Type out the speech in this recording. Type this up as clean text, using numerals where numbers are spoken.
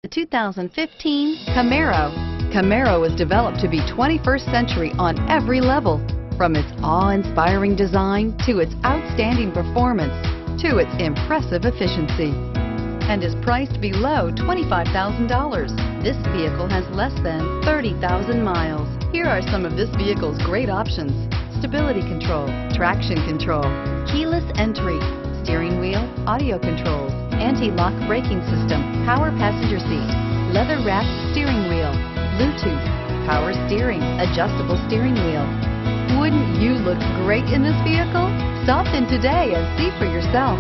The 2015 Camaro. Camaro was developed to be 21st century on every level, from its awe-inspiring design to its outstanding performance to its impressive efficiency, and is priced below $25,000. This vehicle has less than 30,000 miles. Here are some of this vehicle's great options: stability control, traction control, keyless entry, steering wheel audio controls, anti-lock braking system, power passenger seat, leather-wrapped steering wheel, Bluetooth, power steering, adjustable steering wheel. Wouldn't you look great in this vehicle? Stop in today and see for yourself.